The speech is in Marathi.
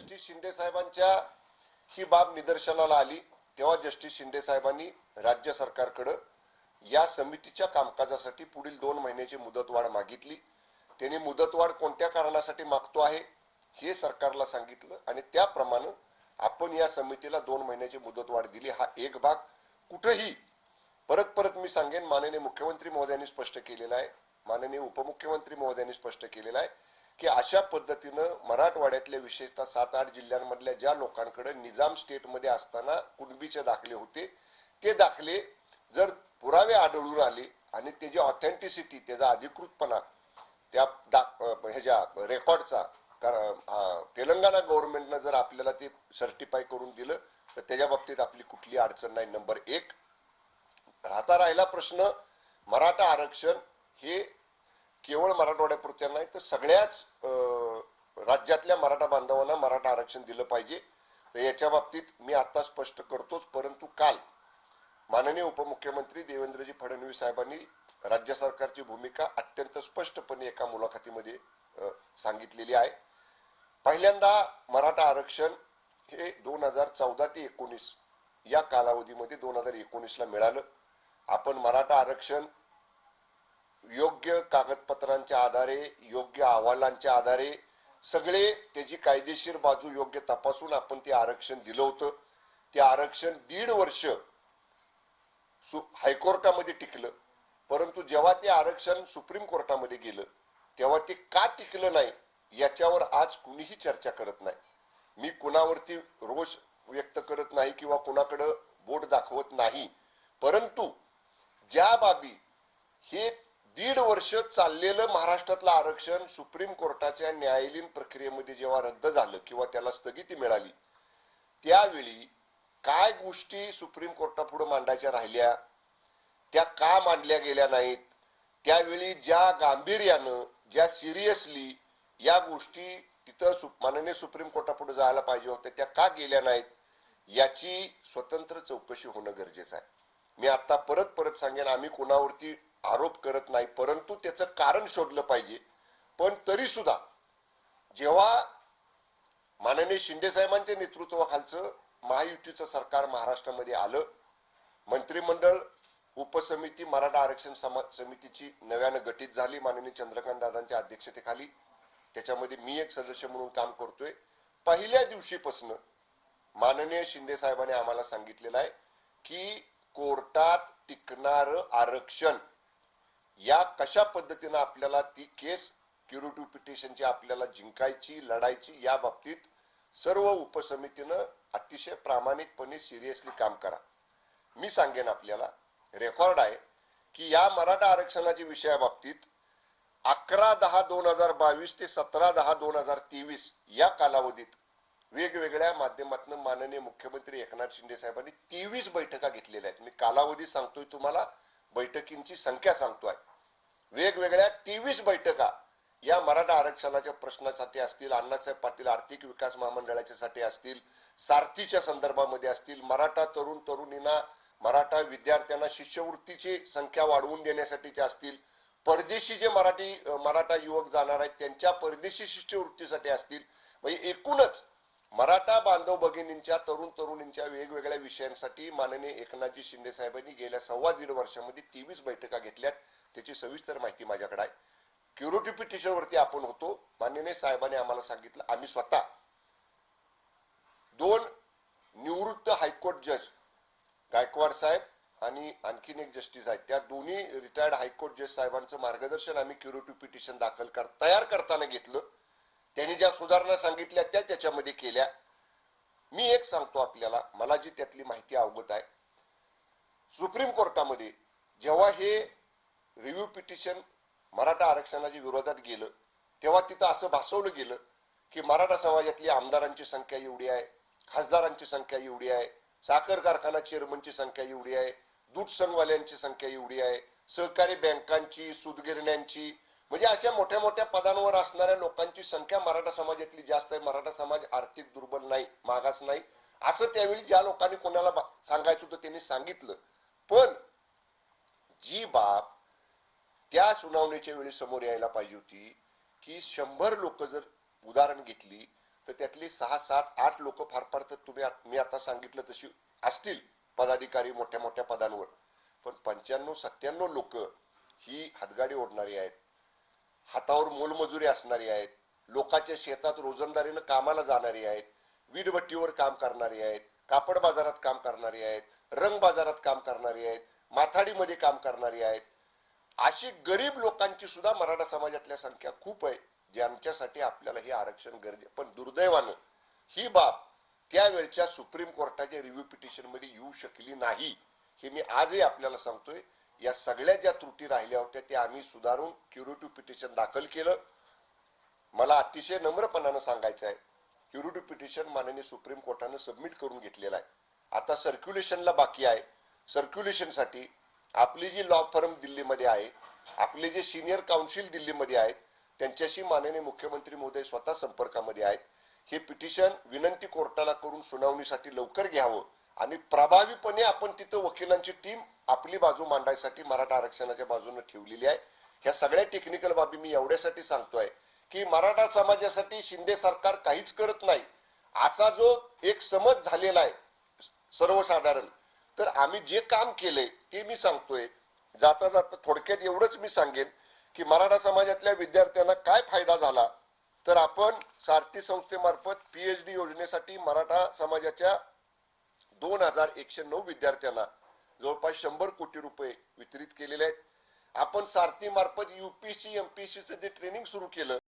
जस्टिस शिंदे साहेबांच्या ही बाब निदर्शनाला आली तेव्हा जस्टिस शिंदे साहेबांनी राज्य सरकारकडे या समितीच्या कामकाजासाठी पुढील 2 महिन्याची मुदतवाढ मागितली. त्यांनी मुदतवाढ कोणत्या कारणासाठी मागतो आहे हे सरकारला सांगितलं आणि त्याप्रमाणे आपण या समितीला 2 महिन्याची मुदतवाढ दिली. हा एक भाग. कुठेही परत मी सांगेन, माननीय मुख्यमंत्री महोदयांनी स्पष्ट केलेला आहे, माननीय उपमुख्यमंत्री महोदयांनी स्पष्ट केलेला आहे की अशा पद्धतीनं मराठवाड्यातल्या विशेषतः 7-8 जिल्ह्यांमधल्या ज्या लोकांकडे निजाम स्टेटमध्ये असताना कुणबीचे दाखले होते ते दाखले जर पुरावे आढळून आले आणि त्याची ऑथेंटिसिटी, त्याचा अधिकृतपणा त्या ह्याच्या रेकॉर्डचा तेलंगणा गव्हर्नमेंटनं जर आपल्याला ते सर्टिफाय करून दिलं तर त्याच्या बाबतीत आपली कुठली अडचण नाही. नंबर 1. राहिला प्रश्न मराठा आरक्षण हे केवळ मराठवाड्यापुरत्या नाही तर सगळ्याच राज्यातल्या मराठा बांधवांना मराठा आरक्षण दिलं पाहिजे. तर याच्या बाबतीत मी आता स्पष्ट करतोच, परंतु काल माननीय उपमुख्यमंत्री देवेंद्रजी फडणवीस साहेबांनी राज्य सरकारची भूमिका अत्यंत स्पष्टपणे एका मुलाखतीमध्ये सांगितलेली आहे. पहिल्यांदा मराठा आरक्षण हे 2014 ते 19 या कालावधीमध्ये 2019ला मिळालं. आपण मराठा आरक्षण योग्य कागदपत्रांच्या आधारे, योग्य अहवालांच्या आधारे सगळे त्याची कायदेशीर बाजू योग्य तपासून आपण ते आरक्षण दिलं होतं. ते आरक्षण 1.5 वर्ष हायकोर्टामध्ये टिकलं, परंतु जेव्हा ते आरक्षण सुप्रीम कोर्टामध्ये गेलं तेव्हा ते का टिकलं नाही याच्यावर आज कुणीही चर्चा करत नाही. मी कुणावरती रोष व्यक्त करत नाही किंवा कुणाकडे बोट दाखवत नाही, परंतु ज्या बाबी हे 1.5 वर्ष चाललेलं महाराष्ट्रातलं आरक्षण सुप्रीम कोर्टाच्या न्यायालयीन प्रक्रियेमध्ये जेव्हा रद्द झालं किंवा त्याला स्थगिती मिळाली त्यावेळी काय गोष्टी सुप्रीम कोर्टापुढे मांडायच्या राहिल्या, त्या का मांडल्या गेल्या नाहीत, त्यावेळी ज्या गांभीर्यानं, ज्या सिरियसली या गोष्टी तिथं माननीय सुप्रीम कोर्टापुढे जायला पाहिजे होत्या त्या का गेल्या नाहीत याची स्वतंत्र चौकशी होणं गरजेचं आहे. मी आता परत सांगेन, आम्ही कोणावरती आरोप करत नाही, परंतु त्याचं कारण शोधलं पाहिजे. पण तरी सुद्धा जेव्हा माननीय शिंदे साहेबांच्या नेतृत्वाखालचं महायुतीचं सरकार महाराष्ट्रामध्ये आलं, मंत्रिमंडळ उपसमिती मराठा आरक्षण समितीची नव्यानं गठीत झाली माननीय चंद्रकांत दादांच्या अध्यक्षतेखाली. त्याच्यामध्ये मी एक सदस्य म्हणून काम करतोय. पहिल्या दिवशीपासून माननीय शिंदे साहेबांनी आम्हाला सांगितलेलं आहे की कोर्टात टिकणारं आरक्षण या कशा पद्धतीनं आपल्याला ती केस क्युरेटिव्ह पिटिशनची आपल्याला जिंकायची, लढायची, या बाबतीत सर्व उपसमितीनं अतिशय प्रामाणिकपणे सिरियसली काम करा. मी सांगेन, आपल्याला रेकॉर्ड आहे की या मराठा आरक्षणाच्या विषयाबाबतीत 11/10/2022 ते 17/10/2023 या कालावधीत वेगवेगळ्या माध्यमातून माननीय मुख्यमंत्री एकनाथ शिंदे साहेबांनी 23 बैठका घेतलेल्या आहेत. मी कालावधी सांगतोय तुम्हाला, बैठकींची संख्या सांगतोय. वेगवेगळ्या 23 बैठका या मराठा आरक्षणाच्या प्रश्नासाठी असतील, अण्णासाहेब पाटील आर्थिक विकास महामंडळाच्यासाठी असतील, सारथीच्या संदर्भामध्ये असतील, मराठा तरुणींना, मराठा विद्यार्थ्यांना शिष्यवृत्तीची संख्या वाढवून देण्यासाठीच्या असतील, परदेशी जे मराठा युवक जाणार आहेत त्यांच्या परदेशी शिष्यवृत्तीसाठी असतील. म्हणजे एकूणच मराठा बांधव भगिनींच्या, तरुणींच्या वेगवेगळ्या विषयांसाठी माननीय एकनाथजी शिंदे साहेबांनी गेल्या 1.25 वर्षामध्ये 23 बैठका घेतल्यात. त्याची सविस्तर माहिती माझ्याकडे आहे. क्युरेटिव्ह पिटिशनवरती आपण होतो. माननीय साहेबांनी आम्हाला सांगितलं, आम्ही स्वतः 2 निवृत्त हायकोर्ट जज गायकवाड साहेब आणि आणखीन एक जस्टिस आहेत, त्या दोन्ही रिटायर्ड हायकोर्ट जज साहेबांचं मार्गदर्शन आम्ही क्युरेटिव्ह पिटिशन तयार करताना घेतलं. त्यांनी ज्या सुधारणा सांगितल्या त्या त्याच्यामध्ये केल्या. मी एक सांगतो आपल्याला, मला जी त्यातली माहिती अवगत आहे, सुप्रीम कोर्टामध्ये जेव्हा हे रिव्ह्यू पिटिशन मराठा आरक्षणाच्या विरोधात गेलं तेव्हा तिथं असं भासवलं गेलं की मराठा समाजातली आमदारांची संख्या एवढी आहे, खासदारांची संख्या एवढी आहे, साखर कारखाना चेअरमनची संख्या एवढी आहे, दूध संघवाल्यांची संख्या एवढी आहे, सहकारी बँकांची, सूतगिरण्यांची, म्हणजे अशा मोठ्या मोठ्या पदांवर असणाऱ्या लोकांची संख्या मराठा समाजातली जास्त आहे. मराठा समाज आर्थिक दुर्बल नाही, मागास नाही, असं त्यावेळी ज्या लोकांनी कोणाला सांगायचं होतं त्यांनी सांगितलं. पण जी बाब त्या सुनावणीच्या वेळी समोर यायला पाहिजे होती की 100 लोक जर उदाहरण घेतली तर त्यातली 6, 7, 8 लोक फार फार तर मी आता सांगितलं तशी असतील पदाधिकारी मोठ्या मोठ्या पदांवर, पण 95-97 लोक ही हातगाडी ओढणारी आहेत, हातावर मोलमजुरी असणारी आहेत, लोकांच्या शेतात रोजंदारीनं कामाला जाणारी आहेत, वीटभट्टीवर काम करणारी आहेत, कापड बाजारात काम करणारी आहेत, रंग बाजारात काम करणारी आहेत, माथाडीमध्ये काम करणारी आहेत. अशी गरीब लोकांची सुद्धा मराठा समाजातल्या संख्या खूप आहे, ज्यांच्यासाठी आपल्याला हे आरक्षण गरजे. पण दुर्दैवानं ही बाब त्यावेळच्या सुप्रीम कोर्टाच्या रिव्ह्यू पिटिशन मध्ये येऊ शकली नाही. हे मी आजही आपल्याला सांगतोय. या सगळ्या ज्या त्रुटी राहिल्या होत्या त्या आम्ही सुधारून क्युरेटिव्ह पिटिशन दाखल केलं. मला अतिशय नम्रपणानं सांगायचं आहे, क्युरेटिव्ह पिटिशन माननीय सुप्रीम कोर्टानं सबमिट करून घेतलेला आहे. आता सर्क्युलेशनला बाकी आहे. सर्क्युलेशनसाठी आपली जी लॉ फर्म दिल्लीमध्ये आहे, आपले जे सिनियर काउन्सिल दिल्लीमध्ये आहेत, त्यांच्याशी माननीय मुख्यमंत्री महोदय स्वतः संपर्कामध्ये आहेत. हे पिटिशन विनंती कोर्टाला करून सुनावणीसाठी लवकर घ्यावं आणि प्रभावीपणे आपण तिथं वकिलांची टीम आपली बाजू मांडायसाठी मराठा आरक्षणाच्या बाजूने ठेवलेली आहे. ह्या सगळ्या टेक्निकल बाबी मी एवढ्यासाठी सांगतोय की मराठा समाजासाठी शिंदे सरकार काहीच करत नाही असा जो एक समज झालेला आहे सर्वसाधारण. तर आम्ही जे काम केले ते मी सांगतोय. जाता जाता थोडक्यात एवढंच मी सांगेन की मराठा समाजातल्या विद्यार्थ्यांना काय फायदा झाला, तर आपण सारथी संस्थेमार्फत PhD योजनेसाठी मराठा समाजाच्या 2109 विद्यार्थ्यांना जवळपास 100 कोटी रुपये वितरित केलेले आहेत. आपण सारथी मार्फत UPSC MPSC जे ट्रेनिंग सुरू केलं